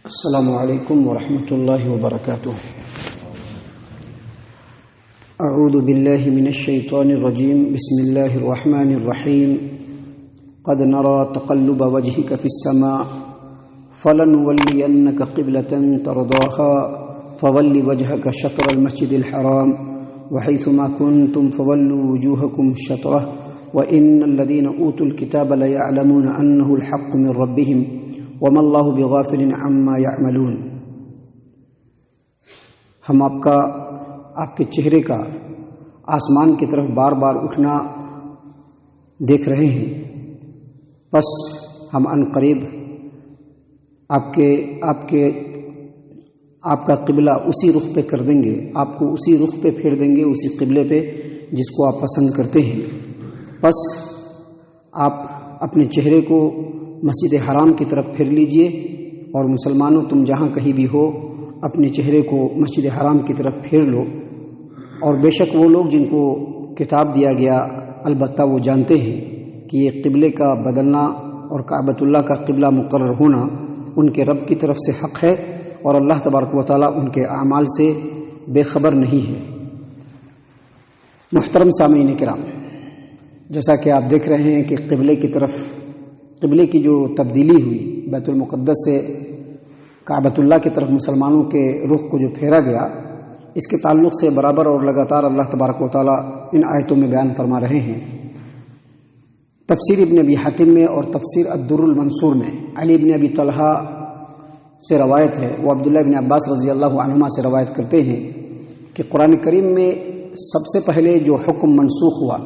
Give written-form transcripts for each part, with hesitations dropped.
السلام علیکم ورحمۃ اللہ وبرکاتہ۔ اعوذ باللہ من الشیطان الرجیم، بسم اللہ الرحمن الرحیم۔ قد نرى تقلب وجهك في السماء فلنولينك قبلة ترضاها فول وجهك شطر المسجد الحرام وحيثما كنتم فولوا وجوهكم شطره وإن الذين أوتوا الكتاب ليعلمون أنه الحق من ربهم وما اللہ بغافل عما يعملون۔ ہم آپ کے چہرے کا آسمان کی طرف بار بار اٹھنا دیکھ رہے ہیں، پس ہم عن قریب آپ کا قبلہ اسی رخ پہ کر دیں گے، آپ کو اسی رخ پہ پھیر دیں گے، اسی قبلے پہ جس کو آپ پسند کرتے ہیں۔ پس آپ اپنے چہرے کو مسجد حرام کی طرف پھیر لیجئے، اور مسلمانوں تم جہاں کہیں بھی ہو اپنے چہرے کو مسجد حرام کی طرف پھیر لو۔ اور بے شک وہ لوگ جن کو کتاب دیا گیا البتہ وہ جانتے ہیں کہ یہ قبلے کا بدلنا اور کعبۃ اللہ کا قبلہ مقرر ہونا ان کے رب کی طرف سے حق ہے، اور اللہ تبارک و تعالیٰ ان کے اعمال سے بے خبر نہیں ہے۔ محترم سامعین کرام، جیسا کہ آپ دیکھ رہے ہیں کہ قبلے کی جو تبدیلی ہوئی، بیت المقدس سے کعبۃ اللہ کی طرف مسلمانوں کے رخ کو جو پھیرا گیا، اس کے تعلق سے برابر اور لگاتار اللہ تبارک و تعالیٰ ان آیتوں میں بیان فرما رہے ہیں۔ تفسیر ابن ابی حاتم میں اور تفسیر الدر المنصور میں علی ابن ابی طلحہ سے روایت ہے، وہ عبداللہ ابن عباس رضی اللہ عنہما سے روایت کرتے ہیں کہ قرآن کریم میں سب سے پہلے جو حکم منسوخ ہوا،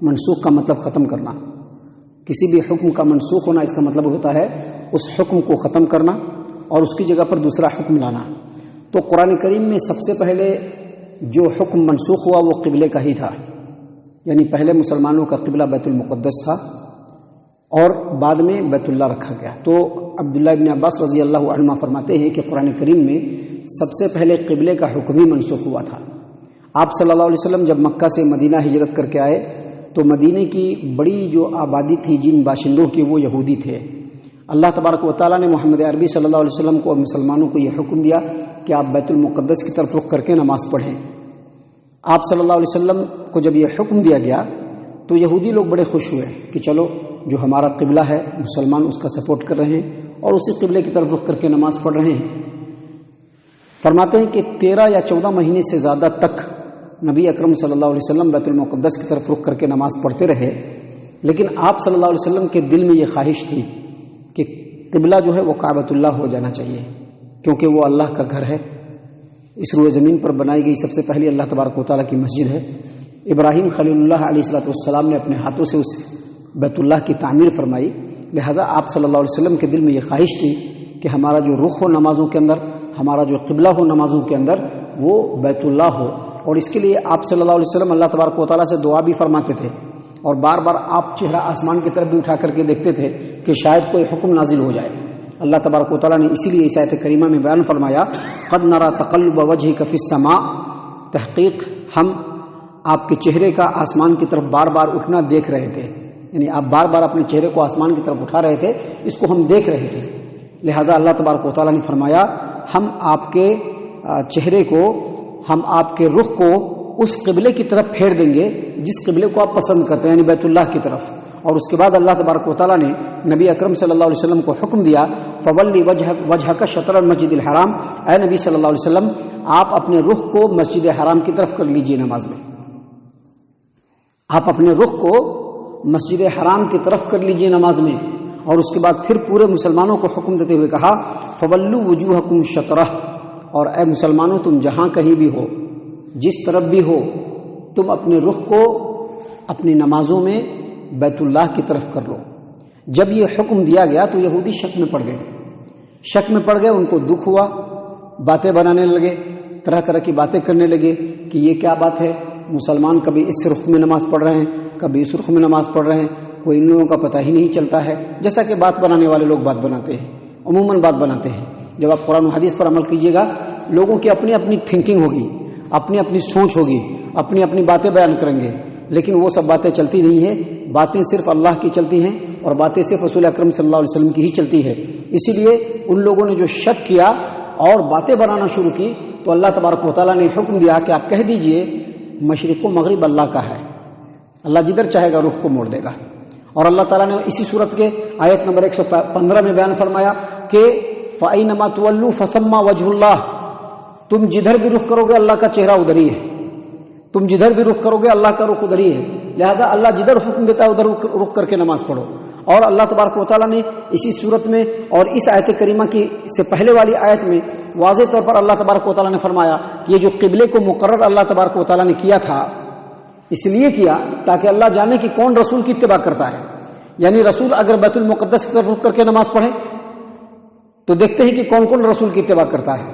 منسوخ کا مطلب ختم کرنا، کسی بھی حکم کا منسوخ ہونا اس کا مطلب ہوتا ہے اس حکم کو ختم کرنا اور اس کی جگہ پر دوسرا حکم لانا۔ تو قرآن کریم میں سب سے پہلے جو حکم منسوخ ہوا وہ قبلے کا ہی تھا، یعنی پہلے مسلمانوں کا قبلہ بیت المقدس تھا اور بعد میں بیت اللہ رکھا گیا۔ تو عبداللہ ابن عباس رضی اللہ عنہما فرماتے ہیں کہ قرآن کریم میں سب سے پہلے قبلے کا حکم ہی منسوخ ہوا تھا۔ آپ صلی اللہ علیہ وسلم جب مکہ سے مدینہ ہجرت کر کے آئے تو مدینے کی بڑی جو آبادی تھی جن باشندوں کی، وہ یہودی تھے۔ اللہ تبارک و تعالیٰ نے محمد عربی صلی اللہ علیہ وسلم کو اور مسلمانوں کو یہ حکم دیا کہ آپ بیت المقدس کی طرف رخ کر کے نماز پڑھیں۔ آپ صلی اللہ علیہ وسلم کو جب یہ حکم دیا گیا تو یہودی لوگ بڑے خوش ہوئے کہ چلو جو ہمارا قبلہ ہے مسلمان اس کا سپورٹ کر رہے ہیں اور اسی قبلے کی طرف رخ کر کے نماز پڑھ رہے ہیں۔ فرماتے ہیں کہ 13 یا 14 مہینے سے زیادہ تک نبی اکرم صلی اللہ علیہ وسلم بیت المقدس کی طرف رخ کر کے نماز پڑھتے رہے، لیکن آپ صلی اللہ علیہ وسلم کے دل میں یہ خواہش تھی کہ قبلہ جو ہے وہ کعبۃ اللہ ہو جانا چاہیے، کیونکہ وہ اللہ کا گھر ہے، اس روئے زمین پر بنائی گئی سب سے پہلی اللہ تبارک و تعالیٰ کی مسجد ہے۔ ابراہیم خلیل اللہ علیہ الصلوۃ والسلام نے اپنے ہاتھوں سے اس بیت اللہ کی تعمیر فرمائی، لہٰذا آپ صلی اللہ علیہ وسلم کے دل میں یہ خواہش تھی کہ ہمارا جو رخ ہو نمازوں کے اندر، ہمارا جو قبلہ ہو نمازوں کے اندر، وہ بیت اللہ ہو۔ اور اس کے لیے آپ صلی اللہ علیہ وسلم اللہ تبارک و تعالیٰ سے دعا بھی فرماتے تھے، اور بار بار آپ چہرہ آسمان کی طرف بھی اٹھا کر کے دیکھتے تھے کہ شاید کوئی حکم نازل ہو جائے۔ اللہ تبارک و تعالیٰ نے اسی لیے اس آیت کریمہ میں بیان فرمایا، قد نرى تقلب وجهك في السماء، تحقیق ہم آپ کے چہرے کا آسمان کی طرف بار بار اٹھنا دیکھ رہے تھے، یعنی آپ بار بار اپنے چہرے کو آسمان کی طرف اٹھا رہے تھے، اس کو ہم دیکھ رہے تھے۔ لہٰذا اللہ تبارک و تعالیٰ نے فرمایا ہم آپ کے چہرے کو، ہم آپ کے رخ کو اس قبلے کی طرف پھیر دیں گے جس قبلے کو آپ پسند کرتے ہیں، یعنی بیت اللہ کی طرف۔ اور اس کے بعد اللہ تبارک و تعالیٰ نے نبی اکرم صلی اللہ علیہ وسلم کو حکم دیا، فولی وجہک شطر المسجد الحرام، اے نبی صلی اللہ علیہ وسلم آپ اپنے رخ کو مسجد حرام کی طرف کر لیجئے نماز میں، آپ اپنے رخ کو مسجد حرام کی طرف کر لیجئے نماز میں۔ اور اس کے بعد پھر پورے مسلمانوں کو حکم دیتے ہوئے کہا، فولوا وجوہکم شطرہ، اور اے مسلمانوں تم جہاں کہیں بھی ہو، جس طرف بھی ہو، تم اپنے رخ کو اپنی نمازوں میں بیت اللہ کی طرف کر لو۔ جب یہ حکم دیا گیا تو یہودی شک میں پڑ گئے، ان کو دکھ ہوا، باتیں بنانے لگے، طرح طرح کی باتیں کرنے لگے کہ یہ کیا بات ہے، مسلمان کبھی اس رخ میں نماز پڑھ رہے ہیں، کبھی اس رخ میں نماز پڑھ رہے ہیں، کوئی ان لوگوں کا پتہ ہی نہیں چلتا ہے۔ جیسا کہ بات بنانے والے لوگ بات بناتے ہیں، عموماً بات بناتے ہیں۔ جب آپ قرآن و حدیث پر عمل کیجیے گا، لوگوں کی اپنی اپنی تھنکنگ ہوگی، اپنی اپنی سوچ ہوگی، اپنی اپنی باتیں بیان کریں گے، لیکن وہ سب باتیں چلتی نہیں ہیں باتیں صرف اللہ کی چلتی ہیں اور باتیں صرف رسول اکرم صلی اللہ علیہ وسلم کی ہی چلتی ہے. اسی لیے ان لوگوں نے جو شک کیا اور باتیں بنانا شروع کی تو اللہ تبارک و تعالیٰ نے حکم دیا کہ آپ کہہ دیجئے مشرق و مغرب اللہ کا ہے، اللہ جدھر چاہے گا رخ کو موڑ دے گا. اور اللہ تعالیٰ نے اسی صورت کے آیت نمبر 115 میں بیان فرمایا کہ فَأَيْنَمَا تُوَلُّوا فَثَمَّ وَجْهُ اللَّهِ، تم جدھر بھی رخ کرو گے اللہ کا چہرہ ادھر ہی ہے، تم جدھر بھی رخ کرو گے اللہ کا رخ ادھر ہی ہے. لہذا اللہ جدھر حکم دیتا ہے ادھر رخ کر کے نماز پڑھو. اور اللہ تبارک و تعالیٰ نے اسی صورت میں اور اس آیت کریمہ کی سے پہلے والی آیت میں واضح طور پر اللہ تبارک و تعالیٰ نے فرمایا کہ یہ جو قبلے کو مقرر اللہ تبارک و تعالیٰ نے کیا تھا اس لیے کیا تاکہ اللہ جانے کہ کون رسول کی اتباع کرتا ہے. یعنی رسول اگر بیت المقدس کی طرف رخ کر کے نماز پڑھے تو دیکھتے ہیں کہ کون کون رسول کی اتباع کرتا ہے،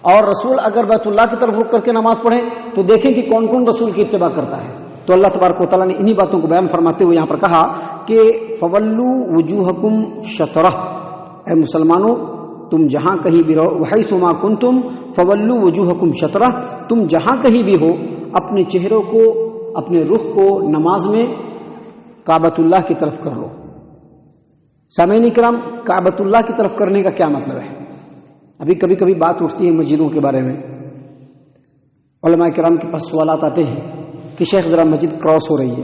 اور رسول اگر بیت اللہ کی طرف رخ کر کے نماز پڑھے تو دیکھیں کہ کون کون رسول کی اتباع کرتا ہے. تو اللہ تبارک و تعالیٰ نے انہی باتوں کو بیان فرماتے ہوئے یہاں پر کہا کہ فَوَلُّوا وُجُوهَكُمْ شَطْرَهُ، اے مسلمانوں تم جہاں کہیں بھی رہو، وَحَيْثُ مَا كُنْتُمْ فَوَلُّوا وُجُوهَكُمْ شَطْرَهُ، تم جہاں کہیں بھی ہو اپنے چہروں کو اپنے رخ کو نماز میں کعبۃ اللہ کی طرف کر لو. سامعین کرام، کعبۃ اللہ کی طرف کرنے کا کیا مطلب ہے؟ ابھی کبھی کبھی بات اٹھتی ہے مسجدوں کے بارے میں، علماء کرام کے پاس سوالات آتے ہیں کہ شیخ ذرا مسجد کراس ہو رہی ہے،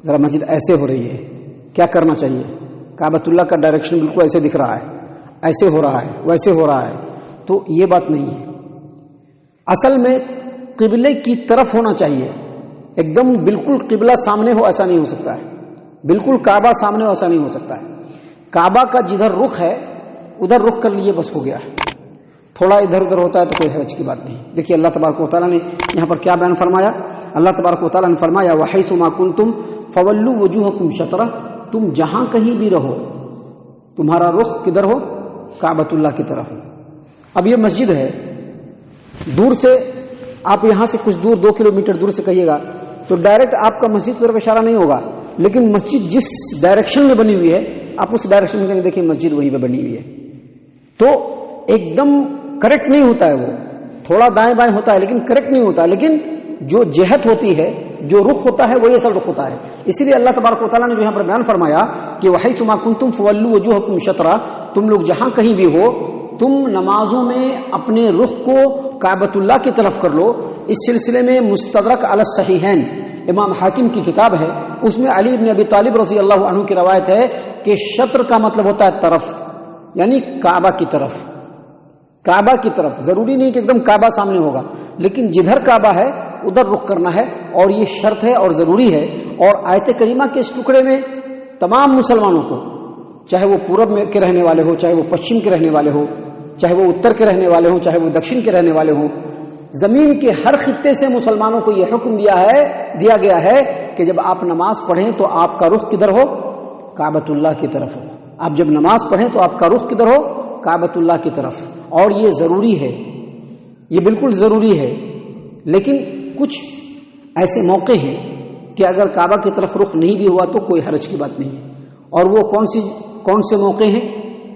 ذرا مسجد ایسے ہو رہی ہے، کیا کرنا چاہیے؟ کعبۃ اللہ کا ڈائریکشن بالکل ایسے دکھ رہا ہے، ایسے ہو رہا ہے، ویسے ہو رہا ہے. تو یہ بات نہیں ہے. اصل میں قبلے کی طرف ہونا چاہیے، ایک دم بالکل قبلہ سامنے ہو ایسا نہیں ہو سکتا ہے، بالکل کعبہ سامنے ہو ایسا نہیں ہو سکتا ہے. کعبہ کا جدھر رخ ہے ادھر رخ کر لیے بس ہو گیا ہے. تھوڑا ادھر ادھر ہوتا ہے تو کوئی حرج کی بات نہیں. دیکھیے اللہ تبارک و تعالیٰ نے یہاں پر کیا بیان فرمایا. اللہ تبارک و تعالیٰ نے فرمایا وَحَيْثُ مَا كُنْتُمْ فَوَلُّوا وُجُوهَكُمْ شَطْرَهُ، تم جہاں کہیں بھی رہو تمہارا رخ کدھر ہو؟ کعبۃ اللہ کی طرف. اب یہ مسجد ہے، دور سے آپ یہاں سے کچھ دور 2 کلومیٹر دور سے کہیے گا تو ڈائریکٹ آپ کا مسجد کی طرف اشارہ نہیں ہوگا، لیکن مسجد جس ڈائریکشن میں بنی ہوئی ہے آپ اس ڈائریکشن میں دیکھیں مسجد وہیں پہ بنی ہوئی ہے. تو ایک دم کریکٹ نہیں ہوتا ہے، وہ تھوڑا دائیں بائیں ہوتا ہے لیکن کریکٹ نہیں ہوتا. لیکن جو جہت ہوتی ہے، جو رخ ہوتا ہے وہی اصل رخ ہوتا ہے. اسی لیے اللہ تبارک و تعالیٰ نے جو یہاں پر بیان فرمایا کہ وَحَيْثُ مَا كُنْتُمْ فَوَلُّوا وُجُوهَكُمْ شَطْرَهُ، تم لوگ جہاں کہیں بھی ہو تم نمازوں میں اپنے رخ کو کعبۃ اللہ کی طرف کر لو. اس سلسلے میں مستدرک علی الصحیحین امام حاکم کی کتاب ہے، اس میں علی بن ابی طالب رضی اللہ عنہ کی روایت ہے کہ شطر کا مطلب ہوتا ہے طرف، یعنی کعبہ کی طرف. کعبہ کی طرف ضروری نہیں کہ ایک دم کعبہ سامنے ہوگا، لیکن جدھر کعبہ ہے ادھر رخ کرنا ہے، اور یہ شرط ہے اور ضروری ہے. اور آیت کریمہ کے اس ٹکڑے میں تمام مسلمانوں کو، چاہے وہ پورب میں کے رہنے والے ہو، چاہے وہ پشچم کے رہنے والے ہو، چاہے وہ اتر کے رہنے والے ہوں، چاہے وہ دکشن کے رہنے والے ہوں، زمین کے ہر خطے سے مسلمانوں کو یہ حکم دیا گیا ہے کہ جب آپ نماز پڑھیں تو آپ کا رخ کدھر ہو؟ کعبۃ اللہ کی طرف ہو. آپ جب نماز پڑھیں تو آپ کا رخ کدھر ہو؟ کعبۃ اللہ کی طرف. اور یہ ضروری ہے، یہ بالکل ضروری ہے. لیکن کچھ ایسے موقع ہیں کہ اگر کعبہ کی طرف رخ نہیں بھی ہوا تو کوئی حرج کی بات نہیں ہے. اور وہ کون سے موقع ہیں؟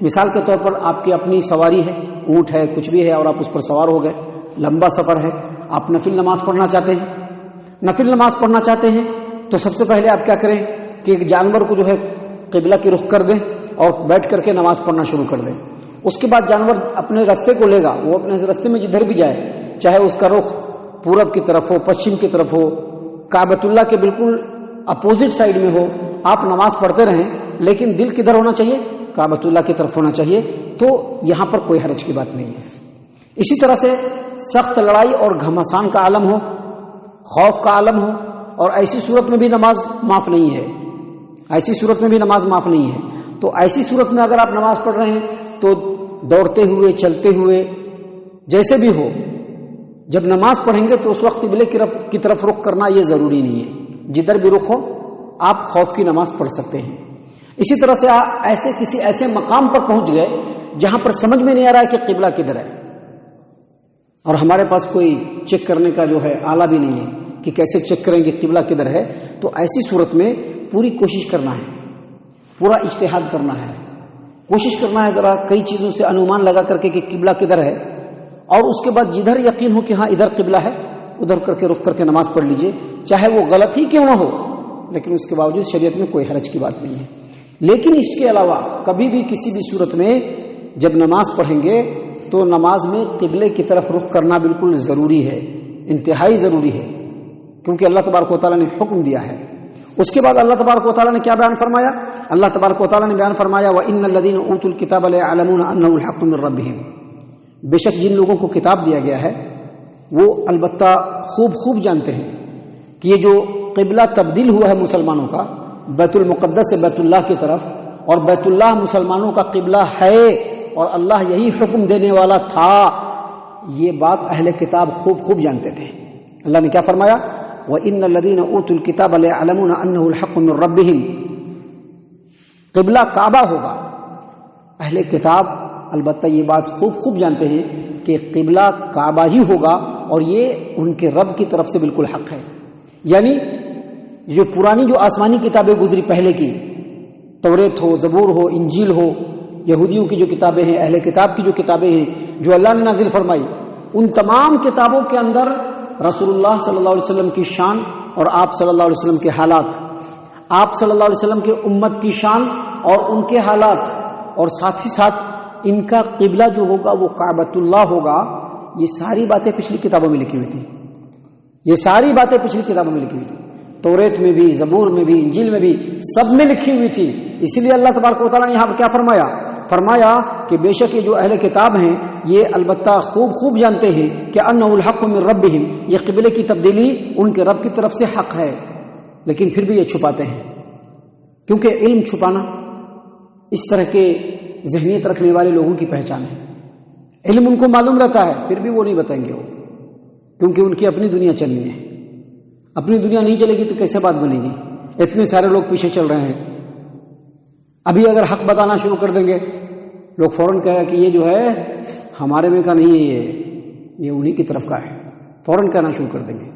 مثال کے طور پر آپ کی اپنی سواری ہے، اونٹ ہے، کچھ بھی ہے، اور آپ اس پر سوار ہو گئے، لمبا سفر ہے، آپ نفل نماز پڑھنا چاہتے ہیں تو سب سے پہلے آپ کیا کریں کہ ایک جانور کو جو ہے قبلہ کی رخ کر دیں اور بیٹھ کر کے نماز پڑھنا شروع کر دیں. اس کے بعد جانور اپنے راستے کو لے گا، وہ اپنے راستے میں جدھر بھی جائے، چاہے اس کا رخ پورب کی طرف ہو، پشچم کی طرف ہو، کعبۃ اللہ کے بالکل اپوزٹ سائڈ میں ہو، آپ نماز پڑھتے رہیں لیکن دل کدھر ہونا چاہیے؟ کعبۃ اللہ کی طرف ہونا چاہیے. تو یہاں پر کوئی حرج کی بات نہیں ہے. اسی طرح سے سخت لڑائی اور گھمسان کا عالم ہو، خوف کا عالم ہو، اور ایسی صورت میں بھی نماز معاف نہیں ہے، تو ایسی صورت میں اگر آپ نماز پڑھ رہے ہیں تو دوڑتے ہوئے، چلتے ہوئے، جیسے بھی ہو، جب نماز پڑھیں گے تو اس وقت قبلے کی طرف رخ کرنا یہ ضروری نہیں ہے. جدھر بھی رخ ہو آپ خوف کی نماز پڑھ سکتے ہیں. اسی طرح سے کسی ایسے مقام پر پہنچ گئے جہاں پر سمجھ میں نہیں آ رہا ہے کہ قبلہ کدھر ہے، اور ہمارے پاس کوئی چیک کرنے کا جو ہے آلہ بھی نہیں ہے کہ کیسے چیک کریں کہ قبلہ کدھر ہے، تو ایسی صورت میں پوری کوشش کرنا ہے، پورا اجتہاد کرنا ہے، کوشش کرنا ہے ذرا کئی چیزوں سے انومان لگا کر کے کہ قبلہ کدھر ہے، اور اس کے بعد جدھر یقین ہو کہ ہاں ادھر قبلہ ہے ادھر کر کے رخ کر کے نماز پڑھ لیجئے، چاہے وہ غلط ہی کیوں نہ ہو، لیکن اس کے باوجود شریعت میں کوئی حرج کی بات نہیں ہے. لیکن اس کے علاوہ کبھی بھی کسی بھی صورت میں جب نماز پڑھیں گے تو نماز میں قبلے کی طرف رخ کرنا بالکل ضروری ہے، انتہائی ضروری ہے، کیونکہ اللہ تبارک و تعالیٰ نے حکم دیا ہے. اس کے بعد اللہ تبارک و تعالیٰ نے کیا بیان فرمایا؟ اللہ تبارک و تعالیٰ نے بیان فرمایا وَإِنَّ الَّذِينَ أُوتُوا الْكِتَابَ لَيَعْلَمُونَ أَنَّهُ الْحَقُّ مِنْ رَبِّهِمْ، بے شک جن لوگوں کو کتاب دیا گیا ہے وہ البتہ خوب جانتے ہیں کہ یہ جو قبلہ تبدیل ہوا ہے مسلمانوں کا بیت المقدس سے بیت اللہ کی طرف، اور بیت اللہ مسلمانوں کا قبلہ ہے اور اللہ یہی حکم دینے والا تھا، یہ بات اہل کتاب خوب جانتے تھے. اللہ نے کیا فرمایا؟ وَإِنَّ الَّذِينَ أُوتُوا الْكِتَابَ لَيَعْلَمُونَ أَنَّهُ الْحَقُّ مِنْ رَبِّهِمْ، قبلہ کعبہ ہوگا. اہل کتاب البتہ یہ بات خوب جانتے ہیں کہ قبلہ کعبہ ہی ہوگا اور یہ ان کے رب کی طرف سے بالکل حق ہے. یعنی جو پرانی جو آسمانی کتابیں گزری پہلے کی، توریت ہو، زبور ہو، انجیل ہو، یہودیوں کی جو کتابیں ہیں، اہل کتاب کی جو کتابیں ہیں جو اللہ نے نازل فرمائی، ان تمام کتابوں کے اندر رسول اللہ صلی اللہ علیہ وسلم کی شان اور آپ صلی اللہ علیہ وسلم کے حالات، آپ صلی اللہ علیہ وسلم کے امت کی شان اور ان کے حالات، اور ساتھ ہی ساتھ ان کا قبلہ جو ہوگا وہ کعبۃ اللہ ہوگا، یہ ساری باتیں پچھلی کتابوں میں لکھی ہوئی تھی. یہ ساری باتیں پچھلی کتابوں میں لکھی ہوئی تھی، توریت میں بھی، زبور میں بھی، انجیل میں بھی، سب میں لکھی ہوئی تھی. اسی لیے اللہ تبارک و تعالیٰ نے یہاں پر کیا فرمایا کہ بے شک یہ جو اہل کتاب ہیں یہ البتہ خوب جانتے ہیں کہ انہ الحق من ربہم، یہ قبلے کی تبدیلی ان کے رب کی طرف سے حق ہے، لیکن پھر بھی یہ چھپاتے ہیں. کیونکہ علم چھپانا اس طرح کے ذہنیت رکھنے والے لوگوں کی پہچان ہے. علم ان کو معلوم رہتا ہے پھر بھی وہ نہیں بتائیں گے، وہ کیونکہ ان کی اپنی دنیا چلنی ہے. اپنی دنیا نہیں چلے گی تو کیسے بات بنے گی؟ اتنے سارے لوگ پیچھے چل رہے ہیں. ابھی اگر حق بتانا شروع کر دیں گے لوگ فوراً کہے کہ یہ جو ہے ہمارے میں کا نہیں ہے، یہ انہی کی طرف کا ہے، فوراً کہنا شروع کر دیں گے.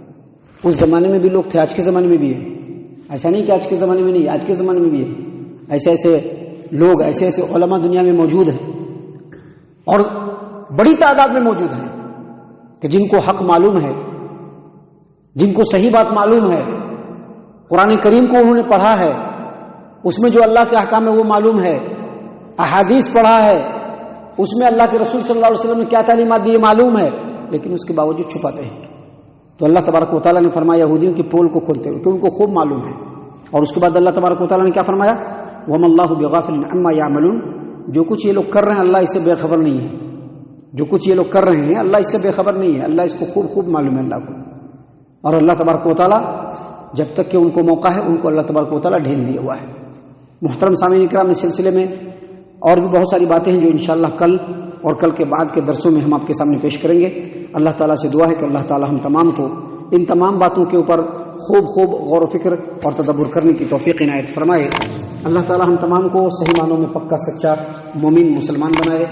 اس زمانے میں بھی لوگ تھے، آج کے زمانے میں بھی ہے. ایسا نہیں کہ آج کے زمانے میں نہیں، آج کے زمانے میں بھی ہے. ایسے لوگ، ایسے علماء دنیا میں موجود ہیں اور بڑی تعداد میں موجود ہیں کہ جن کو حق معلوم ہے، جن کو صحیح بات معلوم ہے، قرآن کریم کو انہوں نے پڑھا ہے، اس میں جو اللہ کے احکام ہے وہ معلوم ہے، احادیث پڑھا ہے، اس میں اللہ کے رسول صلی اللہ علیہ وسلم نے کیا تعلیمات دی معلوم ہے، لیکن اس کے باوجود چھپاتے ہیں. تو اللہ تبارک و تعالیٰ نے فرمایا یہودیوں کی پول کو کھولتے ہوئے کہ ان کو خوب معلوم ہے. اور اس کے بعد اللہ تبارک و تعالیٰ نے کیا فرمایا؟ وَمَا اللَّهُ بِغَافِلٍ عَمَّا يَعْمَلُونَ، جو کچھ یہ لوگ کر رہے ہیں اللہ اس سے بے خبر نہیں ہے. جو کچھ یہ لوگ کر رہے ہیں اللہ اس سے بے خبر نہیں ہے، اللہ اس کو خوب معلوم ہے اللہ کو. اور اللہ تبارک و تعالیٰ جب تک کہ ان کو موقع ہے ان کو اللہ تبارک و تعالیٰ ڈھیل دیا ہوا ہے. محترم سامعین کرام، اس سلسلے میں اور بھی بہت ساری باتیں ہیں جو انشاءاللہ کل اور کل کے بعد کے درسوں میں ہم آپ کے سامنے پیش کریں گے. اللہ تعالیٰ سے دعا ہے کہ اللہ تعالیٰ ہم تمام کو ان تمام باتوں کے اوپر خوب غور و فکر اور تدبر کرنے کی توفیق عنایت فرمائے. اللہ تعالیٰ ہم تمام کو صحیح معنوں میں پکا سچا مومن مسلمان بنائے.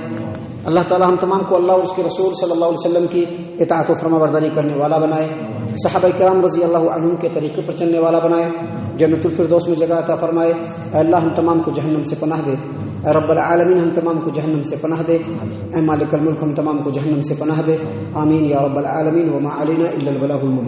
اللہ تعالیٰ ہم تمام کو اللہ اور اس کے رسول صلی اللہ علیہ وسلم کی اطاعت و فرما برداری کرنے والا بنائے. صحابہ کرام رضی اللہ عنہم کے طریقے پر چلنے والا بنائے. جنت الفردوس میں جگہ عطا فرمائے. اے اللہ ہم تمام کو جہنم سے پناہ دے. اے رب العالمین ہم تمام کو جہنم سے پناہ دے. اے مالک الملک ہم تمام کو جہنم سے پناہ دے. آمین یا رب العالمین. وما علینا الا البلاغ المبین.